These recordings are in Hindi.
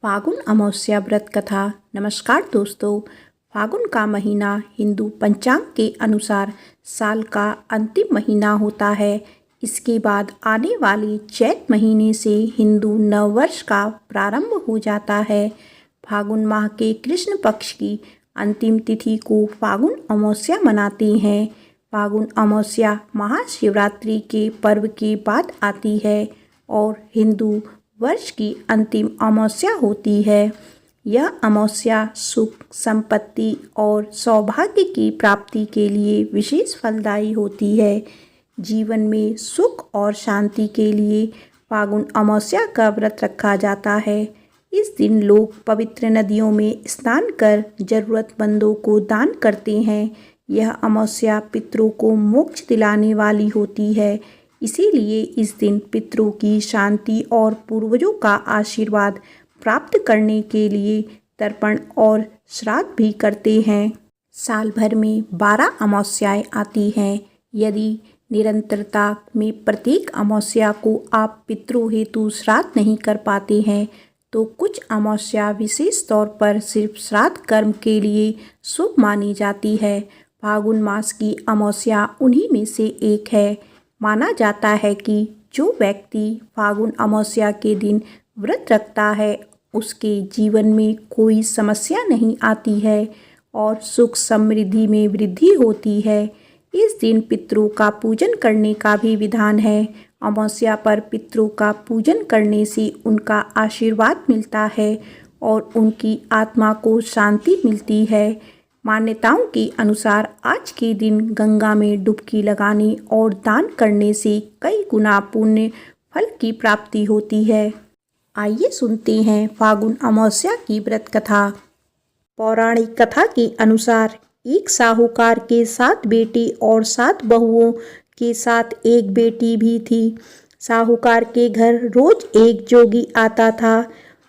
फागुन अमावस्या व्रत कथा। नमस्कार दोस्तों, फागुन का महीना हिंदू पंचांग के अनुसार साल का अंतिम महीना होता है। इसके बाद आने वाले चैत महीने से हिंदू नववर्ष का प्रारंभ हो जाता है। फागुन माह के कृष्ण पक्ष की अंतिम तिथि को फागुन अमावस्या मनाते हैं। फागुन अमावस्या महाशिवरात्रि के पर्व के बाद आती है और हिंदू वर्ष की अंतिम अमावस्या होती है। यह अमावस्या सुख, संपत्ति और सौभाग्य की प्राप्ति के लिए विशेष फलदायी होती है। जीवन में सुख और शांति के लिए फागुन अमावस्या का व्रत रखा जाता है। इस दिन लोग पवित्र नदियों में स्नान कर जरूरतमंदों को दान करते हैं। यह अमावस्या पितरों को मोक्ष दिलाने वाली होती है, इसीलिए इस दिन पितरों की शांति और पूर्वजों का आशीर्वाद प्राप्त करने के लिए तर्पण और श्राद्ध भी करते हैं। साल भर में 12 अमावस्याएं आती हैं। यदि निरंतरता में प्रत्येक अमावस्या को आप पितरों हेतु श्राद्ध नहीं कर पाते हैं तो कुछ अमावस्या विशेष तौर पर सिर्फ श्राद्ध कर्म के लिए शुभ मानी जाती है। फागुन मास की अमावस्या उन्हीं में से एक है। माना जाता है कि जो व्यक्ति फागुन अमावस्या के दिन व्रत रखता है उसके जीवन में कोई समस्या नहीं आती है और सुख समृद्धि में वृद्धि होती है। इस दिन पितरों का पूजन करने का भी विधान है। अमावस्या पर पितरों का पूजन करने से उनका आशीर्वाद मिलता है और उनकी आत्मा को शांति मिलती है। मान्यताओं के अनुसार आज के दिन गंगा में डुबकी लगाने और दान करने से कई गुना पुण्य फल की प्राप्ति होती है। आइए सुनते हैं फागुन अमावस्या की व्रत कथा। पौराणिक कथा के अनुसार एक साहूकार के 7 बेटे और 7 बहुओं के साथ एक बेटी भी थी। साहूकार के घर रोज एक जोगी आता था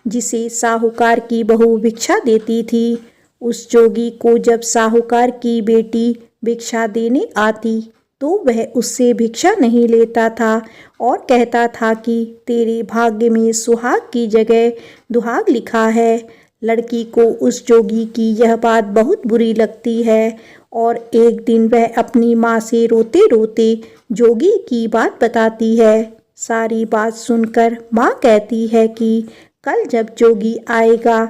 जिसे साहूकार की बहू भिक्षा देती थी। उस जोगी को जब साहूकार की बेटी भिक्षा देने आती तो वह उससे भिक्षा नहीं लेता था और कहता था कि तेरे भाग्य में सुहाग की जगह दुहाग लिखा है। लड़की को उस जोगी की यह बात बहुत बुरी लगती है और एक दिन वह अपनी माँ से रोते रोते जोगी की बात बताती है। सारी बात सुनकर माँ कहती है कि कल जब जोगी आएगा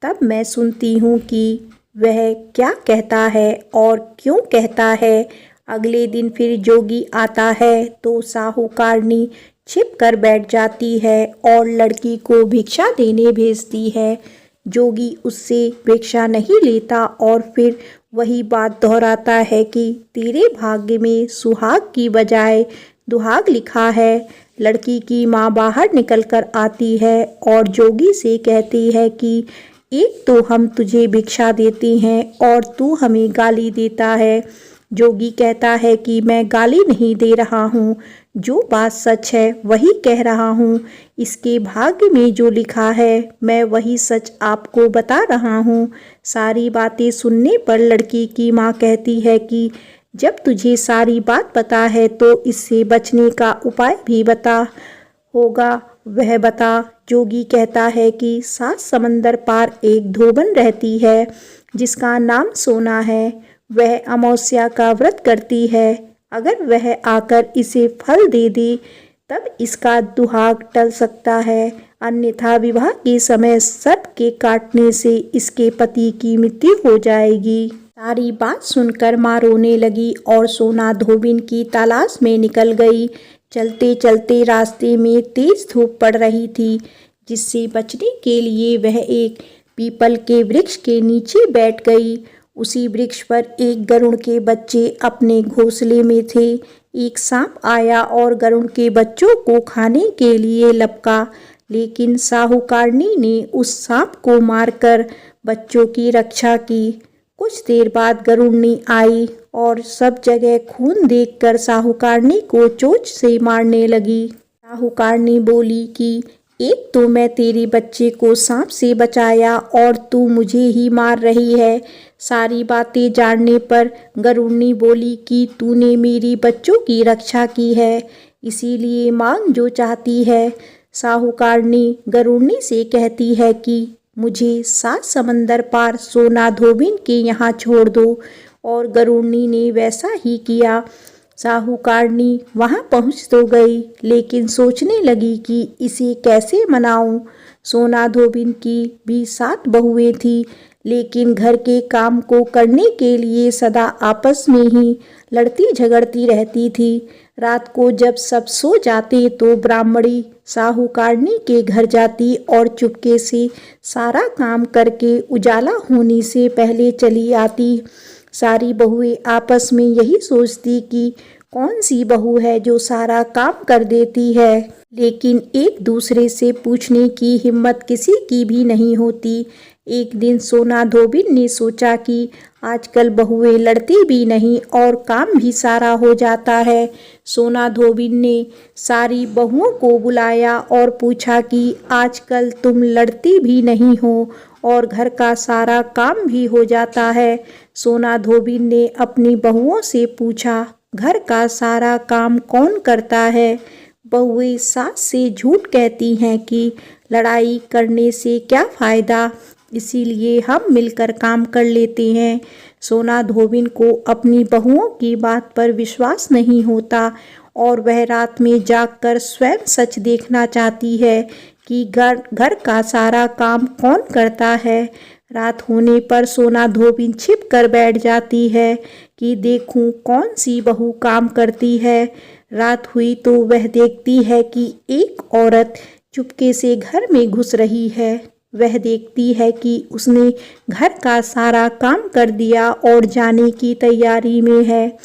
तब मैं सुनती हूँ कि वह क्या कहता है और क्यों कहता है। अगले दिन फिर जोगी आता है तो साहूकारनी छिप कर बैठ जाती है और लड़की को भिक्षा देने भेजती है। जोगी उससे भिक्षा नहीं लेता और फिर वही बात दोहराता है कि तेरे भाग्य में सुहाग की बजाय दुहाग लिखा है। लड़की की माँ बाहर निकल कर आती है और जोगी से कहती है कि एक तो हम तुझे भिक्षा देते हैं और तू हमें गाली देता है। जोगी कहता है कि मैं गाली नहीं दे रहा हूँ, जो बात सच है वही कह रहा हूँ। इसके भाग्य में जो लिखा है मैं वही सच आपको बता रहा हूँ। सारी बातें सुनने पर लड़की की माँ कहती है कि जब तुझे सारी बात पता है तो इससे बचने का उपाय भी बता होगा, वह बता। जोगी कहता है कि 7 समंदर पार एक धोबन रहती है जिसका नाम सोना है। वह अमावस्या का व्रत करती है। अगर वह आकर इसे फल दे दे तब इसका दुहाग टल सकता है, अन्यथा विवाह के समय सर्प के काटने से इसके पति की मृत्यु हो जाएगी। सारी बात सुनकर माँ रोने लगी और सोना धोबिन की तलाश में निकल गई। चलते चलते रास्ते में तेज धूप पड़ रही थी, जिससे बचने के लिए वह एक पीपल के वृक्ष के नीचे बैठ गई। उसी वृक्ष पर एक गरुड़ के बच्चे अपने घोंसले में थे। एक सांप आया और गरुड़ के बच्चों को खाने के लिए लपका, लेकिन साहूकारनी ने उस सांप को मारकर बच्चों की रक्षा की। कुछ देर बाद गरुड़नी आई और सब जगह खून देखकर साहूकारनी को चोंच से मारने लगी। साहूकारनी बोली कि एक तो मैं तेरे बच्चे को सांप से बचाया और तू मुझे ही मार रही है। सारी बातें जानने पर गरुड़नी बोली कि तूने मेरी बच्चों की रक्षा की है, इसीलिए मांग जो चाहती है। साहूकारनी गरुड़नी से कहती है कि मुझे 7 समंदर पार सोना धोबिन के यहाँ छोड़ दो और गरुड़नी ने वैसा ही किया। साहूकारनी वहाँ पहुँच तो गई, लेकिन सोचने लगी कि इसे कैसे मनाऊं। सोना धोबिन की भी 7 बहुएं थीं, लेकिन घर के काम को करने के लिए सदा आपस में ही लड़ती झगड़ती रहती थी। रात को जब सब सो जाते तो ब्राह्मणी साहूकारनी के घर जाती और चुपके से सारा काम करके उजाला होने से पहले चली आती। सारी बहुएं आपस में यही सोचती कि कौन सी बहू है जो सारा काम कर देती है, लेकिन एक दूसरे से पूछने की हिम्मत किसी की भी नहीं होती। एक दिन सोना धोबिन ने सोचा कि आजकल बहुएं लड़ती भी नहीं और काम भी सारा हो जाता है। सोना धोबिन ने सारी बहुओं को बुलाया और पूछा कि आजकल तुम लड़ती भी नहीं हो और घर का सारा काम भी हो जाता है। सोना धोबिन ने अपनी बहुओं से पूछा, घर का सारा काम कौन करता है? बहुएं सास से झूठ कहती हैं कि लड़ाई करने से क्या फ़ायदा, इसीलिए हम मिलकर काम कर लेते हैं। सोना धोबिन को अपनी बहुओं की बात पर विश्वास नहीं होता और वह रात में जागकर स्वयं सच देखना चाहती है कि घर का सारा काम कौन करता है। रात होने पर सोना धोबिन छिप कर बैठ जाती है कि देखूं कौन सी बहू काम करती है। रात हुई तो वह देखती है कि एक औरत चुपके से घर में घुस रही है। वह देखती है कि उसने घर का सारा काम कर दिया और जाने की तैयारी में है।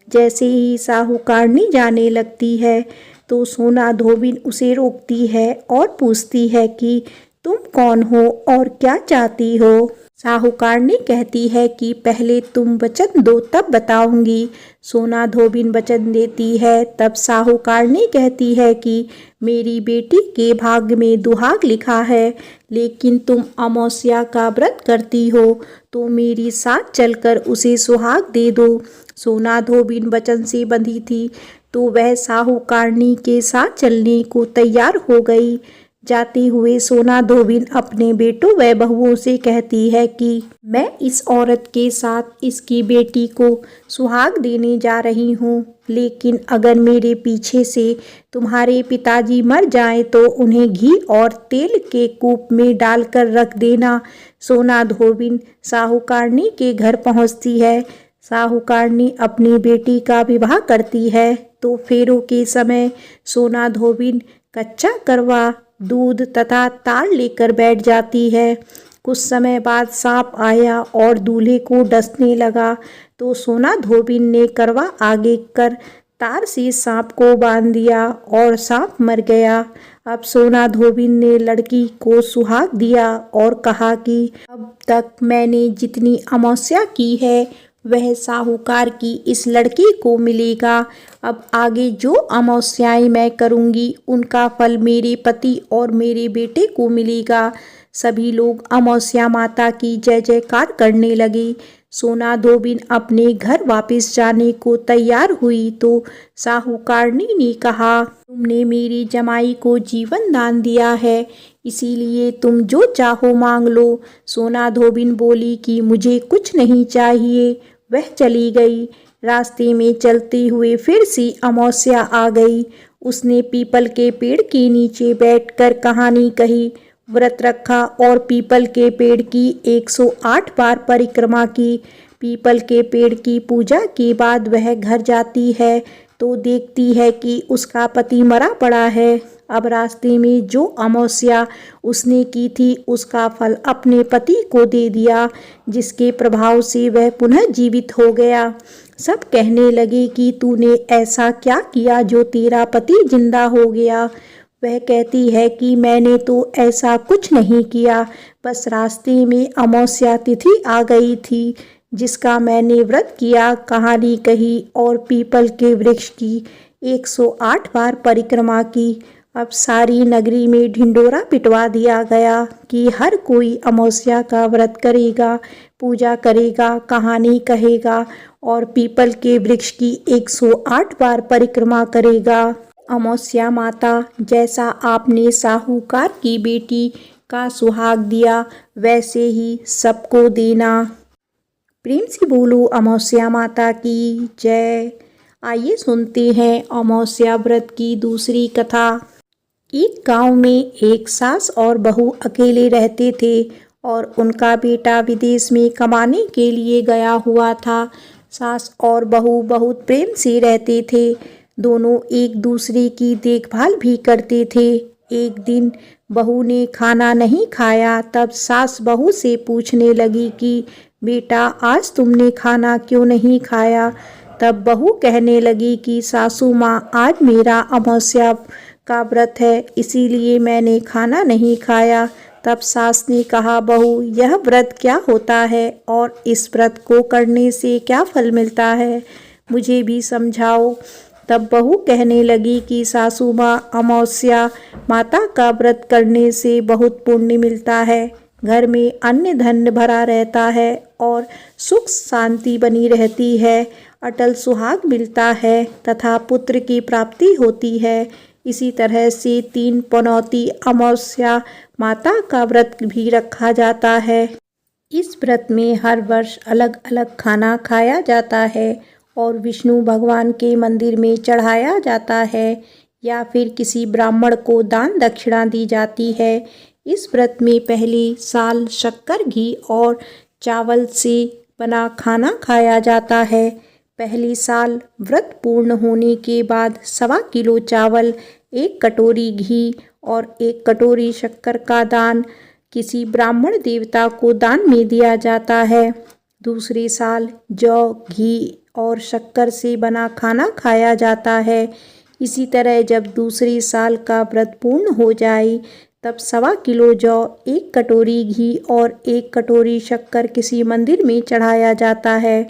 जैसे ही साहूकारनी जाने लगती है तो सोना धोबिन उसे रोकती है और पूछती है कि तुम कौन हो और क्या चाहती हो। साहूकारनी कहती है कि पहले तुम वचन दो तब बताऊंगी। सोना धोबिन वचन देती है। तब साहूकारनी कहती है कि मेरी बेटी के भाग्य में दुहाग लिखा है, लेकिन तुम अमावस्या का व्रत करती हो तो मेरी साथ चलकर उसे सुहाग दे दो। सोना धोबिन वचन से बंधी थी तो वह साहूकारनी के साथ चलने को तैयार हो गई। जाते हुए सोना धोबिन अपने बेटों व बहुओं से कहती है कि मैं इस औरत के साथ इसकी बेटी को सुहाग देने जा रही हूँ, लेकिन अगर मेरे पीछे से तुम्हारे पिताजी मर जाएं तो उन्हें घी और तेल के कूप में डालकर रख देना। सोना धोबिन साहूकारनी के घर पहुँचती है। साहूकारनी अपनी बेटी का विवाह करती है तो फेरों के समय सोना धोबिन कच्चा करवा, दूध तथा तार लेकर बैठ जाती है। कुछ समय बाद सांप आया और दूल्हे को डसने लगा तो सोना धोबिन ने करवा आगे कर तार से सांप को बांध दिया और सांप मर गया। अब सोना धोबिन ने लड़की को सुहाग दिया और कहा कि अब तक मैंने जितनी अमावस्या की है वह साहूकार की इस लड़की को मिलेगा। अब आगे जो अमावस्याएं मैं करूंगी उनका फल मेरे पति और मेरे बेटे को मिलेगा। सभी लोग अमावस्या माता की जय जयकार करने लगे। सोना धोबिन अपने घर वापस जाने को तैयार हुई तो साहूकारनी ने कहा, तुमने मेरी जमाई को जीवन दान दिया है, इसीलिए तुम जो चाहो मांग लो। सोना धोबिन बोली कि मुझे कुछ नहीं चाहिए। वह चली गई। रास्ते में चलते हुए फिर से अमावस्या आ गई। उसने पीपल के पेड़ के नीचे बैठकर कहानी कही, व्रत रखा और पीपल के पेड़ की 108 बार परिक्रमा की। पीपल के पेड़ की पूजा के बाद वह घर जाती है तो देखती है कि उसका पति मरा पड़ा है। अब रास्ते में जो अमावस्या उसने की थी उसका फल अपने पति को दे दिया, जिसके प्रभाव से वह पुनः जीवित हो गया। सब कहने लगे कि तूने ऐसा क्या किया जो तेरा पति जिंदा हो गया। वह कहती है कि मैंने तो ऐसा कुछ नहीं किया, बस रास्ते में अमावस्या तिथि आ गई थी जिसका मैंने व्रत किया, कहानी कही और पीपल के वृक्ष की 108 बार परिक्रमा की। अब सारी नगरी में ढिंडोरा पिटवा दिया गया कि हर कोई अमावस्या का व्रत करेगा, पूजा करेगा, कहानी कहेगा और पीपल के वृक्ष की 108 बार परिक्रमा करेगा। अमावस्या माता, जैसा आपने साहूकार की बेटी का सुहाग दिया वैसे ही सबको देना। प्रेम से बोलो अमावस्या माता की जय। आइए सुनते हैं अमावस्या व्रत की दूसरी कथा। एक गांव में एक सास और बहू अकेले रहते थे और उनका बेटा विदेश में कमाने के लिए गया हुआ था। सास और बहू बहुत प्रेम से रहते थे। दोनों एक दूसरे की देखभाल भी करते थे। एक दिन बहू ने खाना नहीं खाया, तब सास बहू से पूछने लगी कि बेटा, आज तुमने खाना क्यों नहीं खाया? तब बहू कहने लगी कि सासू माँ, आज मेरा अमावस्या का व्रत है, इसीलिए मैंने खाना नहीं खाया। तब सास ने कहा, बहू, यह व्रत क्या होता है और इस व्रत को करने से क्या फल मिलता है, मुझे भी समझाओ। तब बहू कहने लगी कि सासू माँ, अमावस्या माता का व्रत करने से बहुत पुण्य मिलता है, घर में अन्न धन भरा रहता है और सुख शांति बनी रहती है, अटल सुहाग मिलता है तथा पुत्र की प्राप्ति होती है। इसी तरह से 3 पनौती अमावस्या माता का व्रत भी रखा जाता है। इस व्रत में हर वर्ष अलग अलग खाना खाया जाता है और विष्णु भगवान के मंदिर में चढ़ाया जाता है या फिर किसी ब्राह्मण को दान दक्षिणा दी जाती है। इस व्रत में पहले साल शक्कर, घी और चावल से बना खाना खाया जाता है। पहली साल व्रत पूर्ण होने के बाद 1.25 किलो चावल, 1 कटोरी घी और 1 कटोरी शक्कर का दान किसी ब्राह्मण देवता को दान में दिया जाता है। दूसरे साल जौ, घी और शक्कर से बना खाना खाया जाता है। इसी तरह जब दूसरे साल का व्रत पूर्ण हो जाए तब 1.25 किलो जौ, 1 कटोरी घी और 1 कटोरी शक्कर किसी मंदिर में चढ़ाया जाता है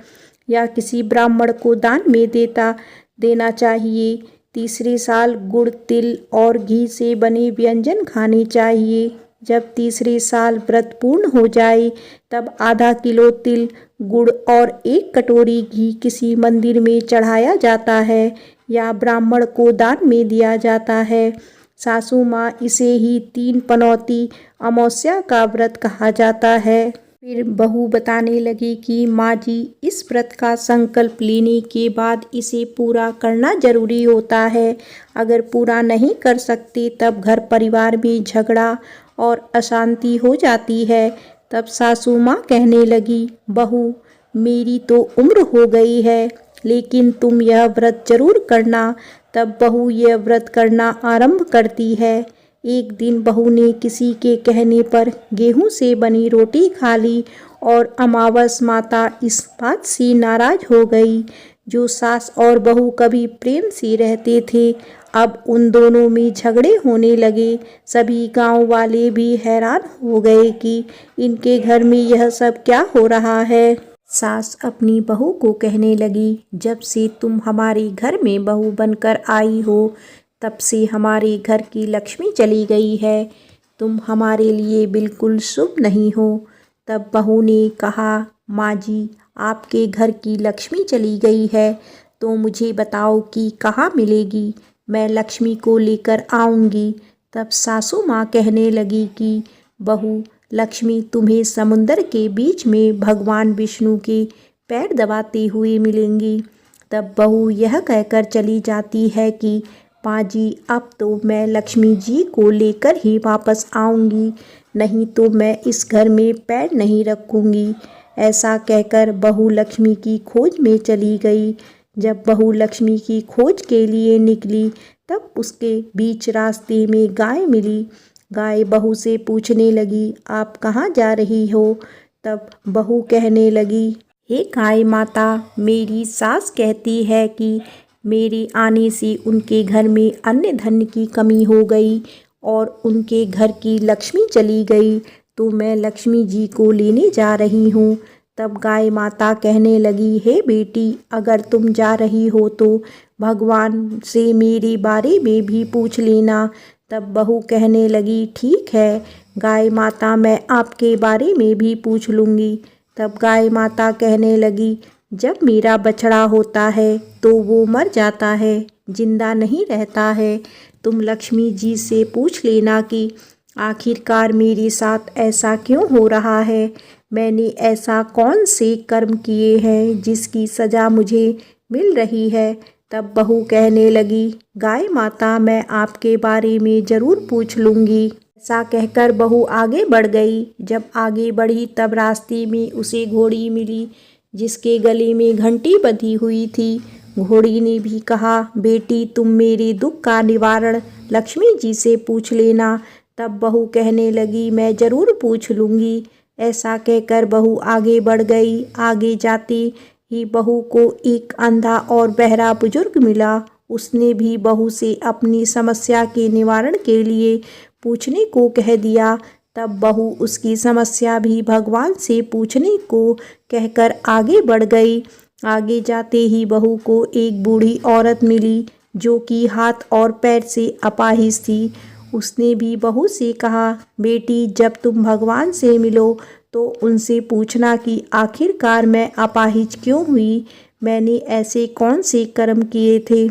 या किसी ब्राह्मण को दान में देना चाहिए। तीसरे साल गुड़, तिल और घी से बने व्यंजन खाने चाहिए। जब तीसरे साल व्रत पूर्ण हो जाए तब आधा किलो तिल, गुड़ और 1 कटोरी घी किसी मंदिर में चढ़ाया जाता है या ब्राह्मण को दान में दिया जाता है। सासू माँ, इसे ही 3 पनौती अमावस्या का व्रत कहा जाता है। फिर बहू बताने लगी कि माँ जी, इस व्रत का संकल्प लेने के बाद इसे पूरा करना जरूरी होता है। अगर पूरा नहीं कर सकते तब घर परिवार में झगड़ा और अशांति हो जाती है। तब सासू माँ कहने लगी, बहू, मेरी तो उम्र हो गई है, लेकिन तुम यह व्रत जरूर करना। तब बहू यह व्रत करना आरंभ करती है। एक दिन बहू ने किसी के कहने पर गेहूं से बनी रोटी खा ली और अमावस माता इस बात से नाराज हो गई। जो सास और बहू कभी प्रेम से रहते थे, अब उन दोनों में झगड़े होने लगे। सभी गांव वाले भी हैरान हो गए कि इनके घर में यह सब क्या हो रहा है। सास अपनी बहू को कहने लगी, जब से तुम हमारे घर में बहू बनकर आई हो, तब से हमारे घर की लक्ष्मी चली गई है। तुम हमारे लिए बिल्कुल शुभ नहीं हो। तब बहू ने कहा, माँ जी, आपके घर की लक्ष्मी चली गई है तो मुझे बताओ कि कहाँ मिलेगी, मैं लक्ष्मी को लेकर आऊँगी। तब सासू माँ कहने लगी कि बहू, लक्ष्मी तुम्हें समुंदर के बीच में भगवान विष्णु के पैर दबाते हुए मिलेंगी। तब बहू यह कहकर चली जाती है कि माँ जी, अब तो मैं लक्ष्मी जी को लेकर ही वापस आऊँगी, नहीं तो मैं इस घर में पैर नहीं रखूँगी। ऐसा कहकर बहू लक्ष्मी की खोज में चली गई। जब बहू लक्ष्मी की खोज के लिए निकली तब उसके बीच रास्ते में गाय मिली। गाय बहू से पूछने लगी, आप कहाँ जा रही हो? तब बहू कहने लगी, हे गाय माता, मेरी सास कहती है कि मेरे आने से उनके घर में अन्न धन की कमी हो गई और उनके घर की लक्ष्मी चली गई, तो मैं लक्ष्मी जी को लेने जा रही हूँ। तब गाय माता कहने लगी, हे बेटी, अगर तुम जा रही हो तो भगवान से मेरे बारे में भी पूछ लेना। तब बहू कहने लगी, ठीक है गाय माता, मैं आपके बारे में भी पूछ लूँगी। तब गाय माता कहने लगी, जब मेरा बछड़ा होता है तो वो मर जाता है, जिंदा नहीं रहता है। तुम लक्ष्मी जी से पूछ लेना कि आखिरकार मेरे साथ ऐसा क्यों हो रहा है। मैंने ऐसा कौन से कर्म किए हैं जिसकी सज़ा मुझे मिल रही है। तब बहू कहने लगी, गाय माता, मैं आपके बारे में ज़रूर पूछ लूँगी। ऐसा कहकर बहू आगे बढ़ गई। जब आगे बढ़ी तब रास्ते में उसे घोड़ी मिली जिसके गले में घंटी बंधी हुई थी। घोड़ी ने भी कहा, बेटी, तुम मेरे दुख का निवारण लक्ष्मी जी से पूछ लेना। तब बहू कहने लगी, मैं ज़रूर पूछ लूँगी। ऐसा कहकर बहू आगे बढ़ गई। आगे जाते ही बहू को एक अंधा और बहरा बुजुर्ग मिला। उसने भी बहू से अपनी समस्या के निवारण के लिए पूछने को कह दिया। तब बहू उसकी समस्या भी भगवान से पूछने को कहकर आगे बढ़ गई। आगे जाते ही बहू को एक बूढ़ी औरत मिली जो कि हाथ और पैर से अपाहिज थी। उसने भी बहू से कहा, बेटी, जब तुम भगवान से मिलो तो उनसे पूछना कि आखिरकार मैं अपाहिज क्यों हुई, मैंने ऐसे कौन से कर्म किए थे।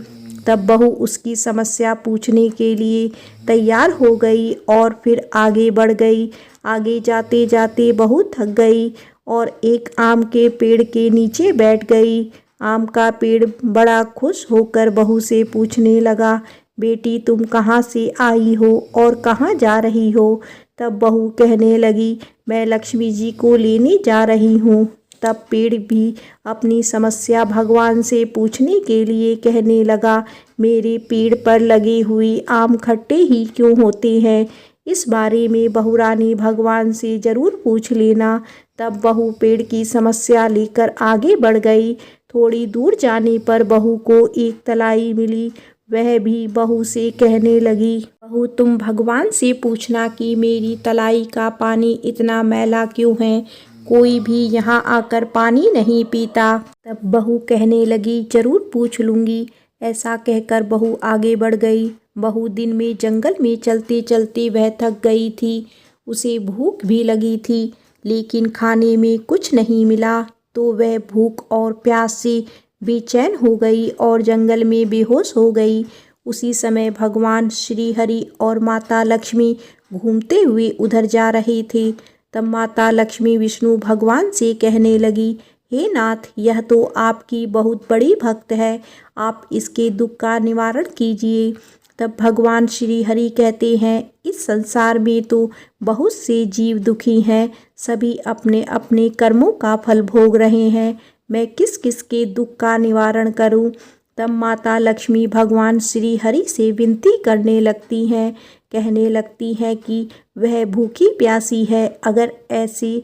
तब बहू उसकी समस्या पूछने के लिए तैयार हो गई और फिर आगे बढ़ गई। आगे जाते जाते बहू थक गई और एक आम के पेड़ के नीचे बैठ गई। आम का पेड़ बड़ा खुश होकर बहू से पूछने लगा, बेटी, तुम कहाँ से आई हो और कहाँ जा रही हो। तब बहू कहने लगी, मैं लक्ष्मी जी को लेने जा रही हूँ। तब पेड़ भी अपनी समस्या भगवान से पूछने के लिए कहने लगा, मेरे पेड़ पर लगे हुए आम खट्टे ही क्यों होते हैं, इस बारे में बहू रानी भगवान से ज़रूर पूछ लेना। तब बहू पेड़ की समस्या लेकर आगे बढ़ गई। थोड़ी दूर जाने पर बहू को एक तलाई मिली। वह भी बहू से कहने लगी, बहू, तुम भगवान से पूछना कि मेरी तलाई का पानी इतना मैला क्यों है, कोई भी यहाँ आकर पानी नहीं पीता। तब बहू कहने लगी, जरूर पूछ लूँगी। ऐसा कहकर बहू आगे बढ़ गई। बहू दिन में जंगल में चलते चलते वह थक गई थी। उसे भूख भी लगी थी, लेकिन खाने में कुछ नहीं मिला तो वह भूख और प्यास से बेचैन हो गई और जंगल में बेहोश हो गई। उसी समय भगवान श्री हरि और माता लक्ष्मी घूमते हुए उधर जा रहे थे। तब माता लक्ष्मी विष्णु भगवान से कहने लगी, हे नाथ, यह तो आपकी बहुत बड़ी भक्त है, आप इसके दुख का निवारण कीजिए। तब भगवान श्री हरि कहते हैं, इस संसार में तो बहुत से जीव दुखी हैं, सभी अपने अपने कर्मों का फल भोग रहे हैं, मैं किस किस के दुख का निवारण करूं। तब माता लक्ष्मी भगवान श्री हरि से विनती करने लगती हैं, कहने लगती हैं कि वह भूखी प्यासी है, अगर ऐसे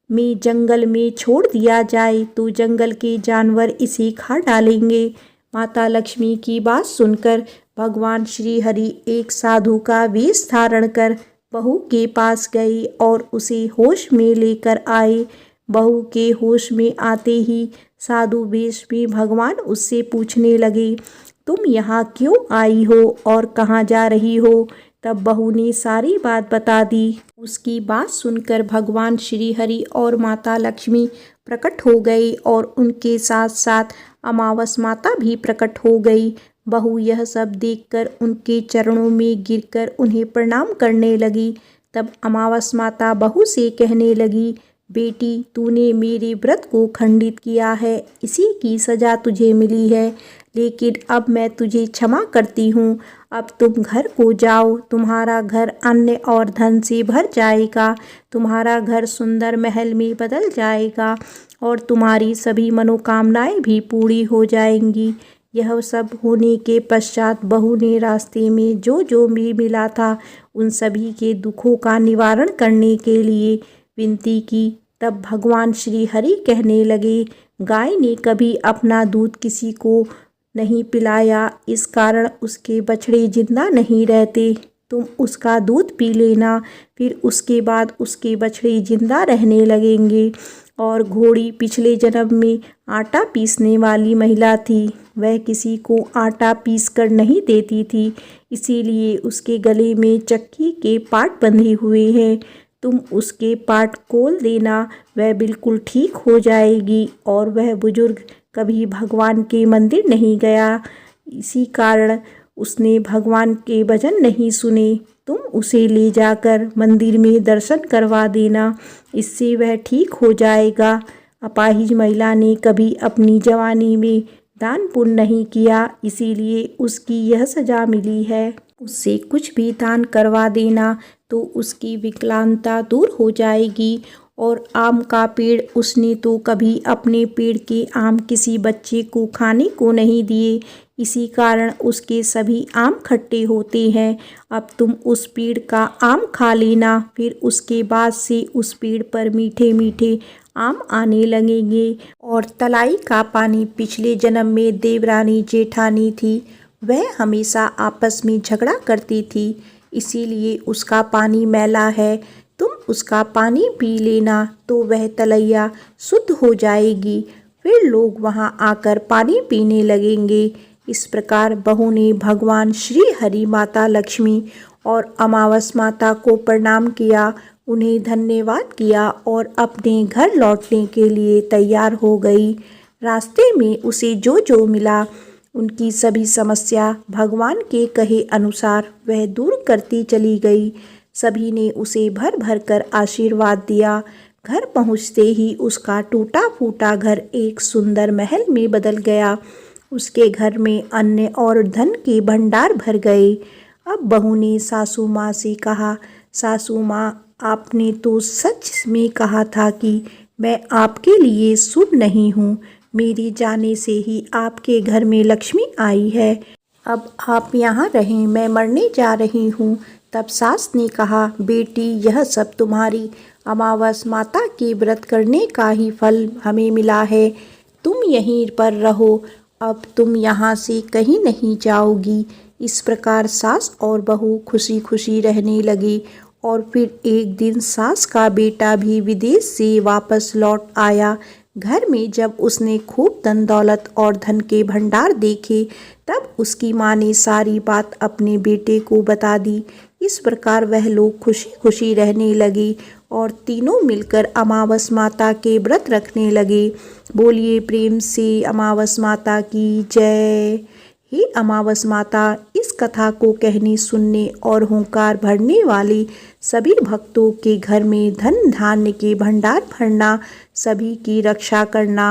में जंगल में छोड़ दिया जाए तो जंगल के जानवर इसे खा डालेंगे। माता लक्ष्मी की बात सुनकर भगवान श्री हरि एक साधु का वेश धारण कर बहू के पास गए और उसे होश में लेकर आए। बहू के होश में आते ही साधु वेश में भगवान उससे पूछने लगे, तुम यहाँ क्यों आई हो और कहाँ जा रही हो। तब बहू ने सारी बात बता दी। उसकी बात सुनकर भगवान श्री हरि और माता लक्ष्मी प्रकट हो गई और उनके साथ साथ अमावस माता भी प्रकट हो गई। बहू यह सब देखकर उनके चरणों में गिरकर उन्हें प्रणाम करने लगी। तब अमावस माता बहू से कहने लगी, बेटी, तूने मेरे व्रत को खंडित किया है, इसी की सज़ा तुझे मिली है, लेकिन अब मैं तुझे क्षमा करती हूँ। अब तुम घर को जाओ, तुम्हारा घर अन्न और धन से भर जाएगा, तुम्हारा घर सुंदर महल में बदल जाएगा और तुम्हारी सभी मनोकामनाएं भी पूरी हो जाएंगी। यह सब होने के पश्चात बहू ने रास्ते में जो जो भी मिला था उन सभी के दुखों का निवारण करने के लिए विनती की। तब भगवान श्री हरि कहने लगे, गाय ने कभी अपना दूध किसी को नहीं पिलाया, इस कारण उसके बछड़े जिंदा नहीं रहते। तुम उसका दूध पी लेना, फिर उसके बाद उसके बछड़े जिंदा रहने लगेंगे। और घोड़ी पिछले जन्म में आटा पीसने वाली महिला थी, वह किसी को आटा पीस कर नहीं देती थी, इसीलिए उसके गले में चक्की के पाट बंधे हुए हैं। तुम उसके पाट खोल देना, वह बिल्कुल ठीक हो जाएगी और वह बुजुर्ग कभी भगवान के मंदिर नहीं गया। इसी कारण उसने भगवान के वचन नहीं सुने। तुम उसे ले जाकर मंदिर में दर्शन करवा देना, इससे वह ठीक हो जाएगा। अपाहिज महिला ने कभी अपनी जवानी में दान पुण्य नहीं किया, इसीलिए उसकी यह सजा मिली है। उससे कुछ भी दान करवा देना तो उसकी विकलांगता दूर हो जाएगी। और आम का पेड़, उसने तो कभी अपने पेड़ के आम किसी बच्चे को खाने को नहीं दिए, इसी कारण उसके सभी आम खट्टे होते हैं। अब तुम उस पेड़ का आम खा लेना, फिर उसके बाद से उस पेड़ पर मीठे मीठे आम आने लगेंगे। और तलाई का पानी पिछले जन्म में देवरानी जेठानी थी, वह हमेशा आपस में झगड़ा करती थी, इसीलिए उसका पानी मैला है। तुम उसका पानी पी लेना तो वह तलैया शुद्ध हो जाएगी, फिर लोग वहाँ आकर पानी पीने लगेंगे। इस प्रकार बहू ने भगवान श्री हरि, माता लक्ष्मी और अमावस माता को प्रणाम किया, उन्हें धन्यवाद किया और अपने घर लौटने के लिए तैयार हो गई। रास्ते में उसे जो जो मिला, उनकी सभी समस्या भगवान के कहे अनुसार वह दूर करती चली गई। सभी ने उसे भर भर कर आशीर्वाद दिया। घर पहुँचते ही उसका टूटा फूटा घर एक सुंदर महल में बदल गया। उसके घर में अन्न और धन के भंडार भर गए। अब बहू ने सासू माँ से कहा, सासू माँ, आपने तो सच में कहा था कि मैं आपके लिए शुभ नहीं हूँ। मेरे जाने से ही आपके घर में लक्ष्मी आई है। अब आप यहाँ रहें, मैं मरने जा रही हूँ। तब सास ने कहा, बेटी, यह सब तुम्हारी अमावस माता के व्रत करने का ही फल हमें मिला है। तुम यहीं पर रहो, अब तुम यहाँ से कहीं नहीं जाओगी। इस प्रकार सास और बहू खुशी खुशी रहने लगी। और फिर एक दिन सास का बेटा भी विदेश से वापस लौट आया। घर में जब उसने खूब धन दौलत और धन के भंडार देखे, तब उसकी माँ ने सारी बात अपने बेटे को बता दी। इस प्रकार वह लोग खुशी खुशी रहने लगे और तीनों मिलकर अमावस माता के व्रत रखने लगे। बोलिए प्रेम से अमावस माता की जय। हे अमावस माता, इस कथा को कहने, सुनने और हुंकार भरने वाले सभी भक्तों के घर में धन धान्य के भंडार भरना, सभी की रक्षा करना।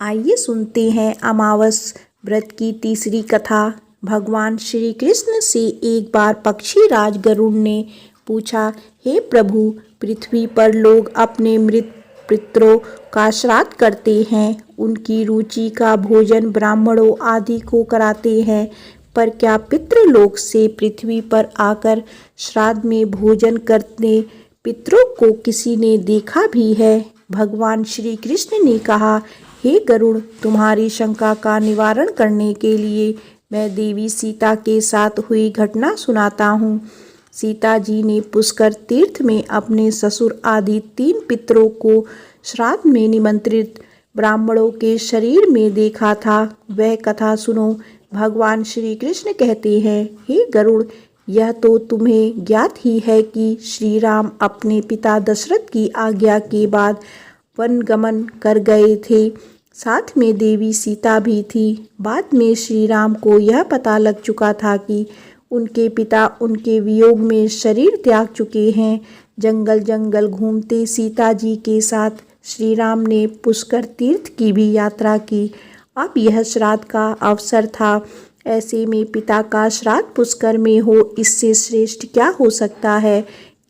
आइए सुनते हैं अमावस व्रत की तीसरी कथा। भगवान श्री कृष्ण से एक बार पक्षी राज गरुड़ ने पूछा, हे प्रभु, पृथ्वी पर लोग अपने मृत पितरों का श्राद्ध करते हैं, उनकी रुचि का भोजन ब्राह्मणों आदि को कराते हैं, पर क्या पितृलोक से पृथ्वी पर आकर श्राद्ध में भोजन करते पितरों को किसी ने देखा भी है? भगवान श्री कृष्ण ने कहा, हे गरुड़, तुम्हारी शंका का निवारण करने के लिए मैं देवी सीता के साथ हुई घटना सुनाता हूँ। सीता जी ने पुष्कर तीर्थ में अपने ससुर आदि 3 पितरों को श्राद्ध में निमंत्रित ब्राह्मणों के शरीर में देखा था। वह कथा सुनो। भगवान श्री कृष्ण कहते हैं, हे गरुड़, यह तो तुम्हें ज्ञात ही है कि श्री राम अपने पिता दशरथ की आज्ञा के बाद वन गमन कर गए थे। साथ में देवी सीता भी थी। बाद में श्री राम को यह पता लग चुका था कि उनके पिता उनके वियोग में शरीर त्याग चुके हैं। जंगल जंगल घूमते सीता जी के साथ श्री राम ने पुष्कर तीर्थ की भी यात्रा की। अब यह श्राद्ध का अवसर था। ऐसे में पिता का श्राद्ध पुष्कर में हो, इससे श्रेष्ठ क्या हो सकता है।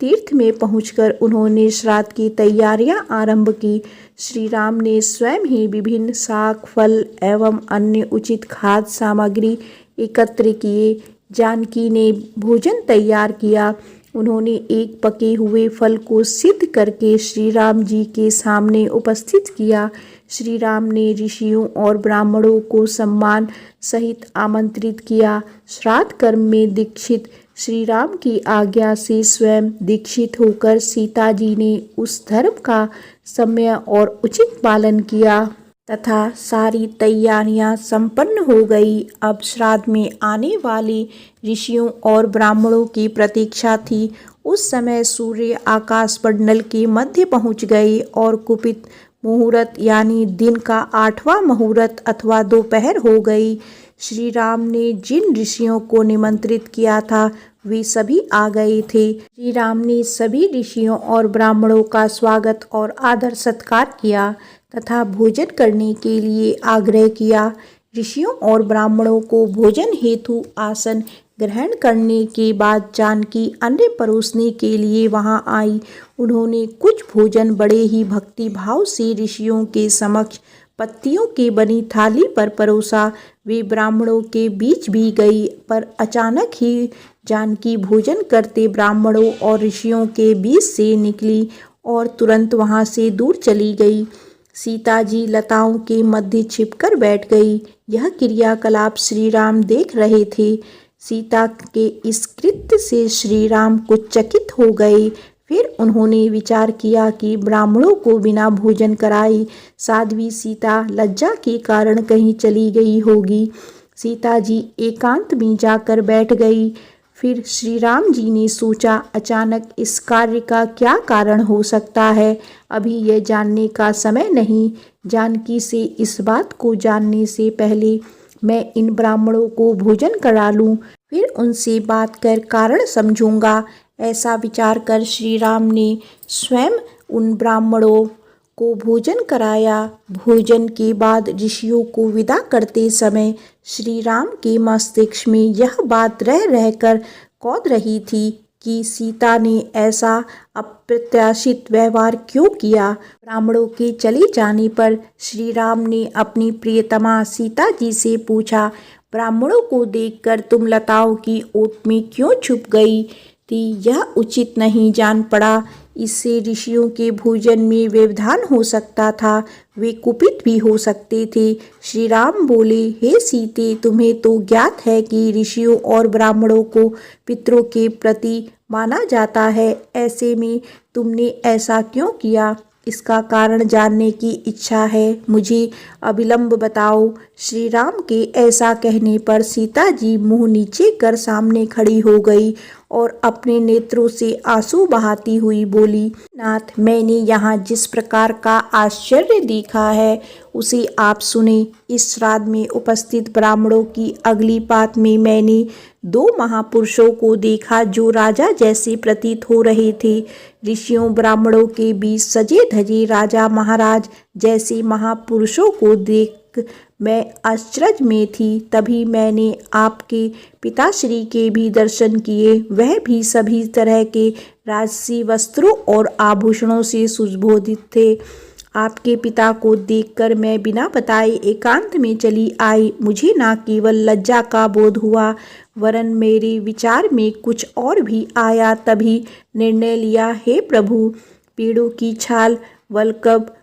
तीर्थ में पहुंचकर उन्होंने श्राद्ध की तैयारियां आरंभ की। श्री राम ने स्वयं ही विभिन्न शाक, फल एवं अन्य उचित खाद्य सामग्री एकत्र किए। जानकी ने भोजन तैयार किया। उन्होंने एक पके हुए फल को सिद्ध करके श्री राम जी के सामने उपस्थित किया। श्री राम ने ऋषियों और ब्राह्मणों को सम्मान सहित आमंत्रित किया। श्राद्ध कर्म में दीक्षित श्री राम की आज्ञा से स्वयं दीक्षित होकर सीता जी ने उस धर्म का सम्य और उचित पालन किया तथा सारी तैयारियां संपन्न हो गई। अब श्राद्ध में आने वाले ऋषियों और ब्राह्मणों की प्रतीक्षा थी। उस समय सूर्य आकाश मंडल के मध्य पहुंच गए और कुपित मुहूर्त यानी दिन का 8वां मुहूर्त अथवा दोपहर हो गई। श्री राम ने जिन ऋषियों को निमंत्रित किया था वे सभी आ गए थे। श्री राम ने सभी ऋषियों और ब्राह्मणों का स्वागत और आदर सत्कार किया तथा भोजन करने के लिए आग्रह किया। ऋषियों और ब्राह्मणों को भोजन हेतु आसन ग्रहण करने के बाद जानकी अन्न परोसने के लिए वहां आई। उन्होंने कुछ भोजन बड़े ही भक्ति भाव से ऋषियों के समक्ष पत्तियों की बनी थाली पर परोसा। वे ब्राह्मणों के बीच भी गई, पर अचानक ही जानकी भोजन करते ब्राह्मणों और ऋषियों के बीच से निकली और तुरंत वहां से दूर चली गई। सीता जी लताओं के मध्य छिपकर बैठ गई। यह क्रियाकलाप श्री राम देख रहे थे। सीता के इस कृत्य से श्री राम कुछ चकित हो गए। फिर उन्होंने विचार किया कि ब्राह्मणों को बिना भोजन कराए साध्वी सीता लज्जा के कारण कहीं चली गई होगी। सीता जी एकांत में जाकर बैठ गई। फिर श्री राम जी ने सोचा, अचानक इस कार्य का क्या कारण हो सकता है, अभी यह जानने का समय नहीं। जानकी से इस बात को जानने से पहले मैं इन ब्राह्मणों को भोजन करा लूं, फिर उनसे बात कर कारण समझूंगा। ऐसा विचार कर श्री राम ने स्वयं उन ब्राह्मणों को भोजन कराया। भोजन के बाद ऋषियों को विदा करते समय श्री राम के मस्तिष्क में यह बात रह रहकर कौंध रही थी कि सीता ने ऐसा अप्रत्याशित व्यवहार क्यों किया। ब्राह्मणों के चले जाने पर श्री राम ने अपनी प्रियतमा सीता जी से पूछा, ब्राह्मणों को देखकर तुम लताओं की ओट में क्यों छुप गई थी? यह उचित नहीं जान पड़ा। इससे ऋषियों के भोजन में व्यवधान हो सकता था, वे कुपित भी हो सकते थे। श्री राम बोले, हे सीते, तुम्हें तो ज्ञात है कि ऋषियों और ब्राह्मणों को पितरों के प्रति माना जाता है। ऐसे में तुमने ऐसा क्यों किया? इसका कारण जानने की इच्छा है, मुझे अविलंब बताओ। श्री राम के ऐसा कहने पर सीता जी मुंह नीचे कर सामने खड़ी हो गई और अपने नेत्रों से आंसू बहाती हुई बोली, नाथ, मैंने यहाँ जिस प्रकार का आश्चर्य देखा है उसे आप सुने। इस श्राद्ध में उपस्थित ब्राह्मणों की अगली बात में मैंने दो महापुरुषों को देखा जो राजा जैसे प्रतीत हो रहे थे। ऋषियों ब्राह्मणों के बीच सजे धजे राजा महाराज जैसे महापुरुषों को देख मैं आश्चर्य में थी। तभी मैंने आपके पिताश्री के भी दर्शन किए, वह भी सभी तरह के राजसी वस्त्रों और आभूषणों से सुशोभित थे। आपके पिता को देखकर मैं बिना बताए एकांत में चली आई। मुझे न केवल लज्जा का बोध हुआ वरन मेरे विचार में कुछ और भी आया। तभी निर्णय लिया, हे प्रभु, पेड़ों की छाल, वल्कब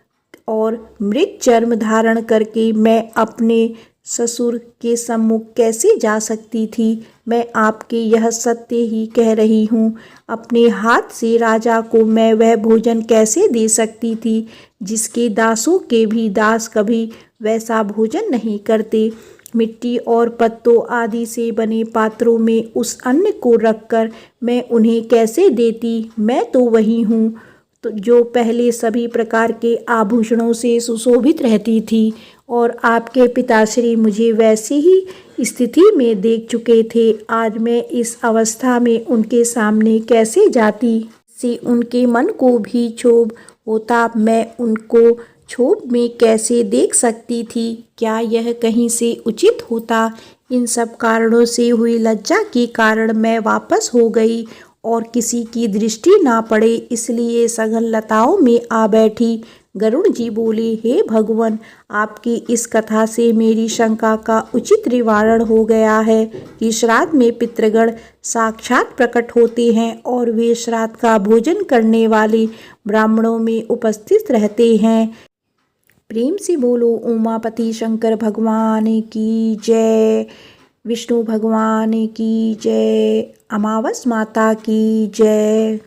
और मृत चर्म धारण करके मैं अपने ससुर के सम्मुख कैसे जा सकती थी? मैं आपके यह सत्य ही कह रही हूँ। अपने हाथ से राजा को मैं वह भोजन कैसे दे सकती थी जिसके दासों के भी दास कभी वैसा भोजन नहीं करते। मिट्टी और पत्तों आदि से बने पात्रों में उस अन्न को रखकर मैं उन्हें कैसे देती? मैं तो वही हूँ तो जो पहले सभी प्रकार के आभूषणों से सुशोभित रहती थी और आपके पिताश्री मुझे वैसी ही स्थिति में देख चुके थे। आज मैं इस अवस्था में उनके सामने कैसे जाती? से उनके मन को भी क्षोभ होता, मैं उनको क्षोभ में कैसे देख सकती थी? क्या यह कहीं से उचित होता? इन सब कारणों से हुई लज्जा के कारण मैं वापस हो गई और किसी की दृष्टि ना पड़े इसलिए सघन लताओं में आ बैठी। गरुड़ जी बोले, हे भगवान, आपकी इस कथा से मेरी शंका का उचित निवारण हो गया है कि श्राद्ध में पितृगण साक्षात प्रकट होते हैं और वे श्राद्ध का भोजन करने वाले ब्राह्मणों में उपस्थित रहते हैं। प्रेम से बोलो उमापति शंकर भगवान की जय, विष्णु भगवान की जय, अमावस माता की जय।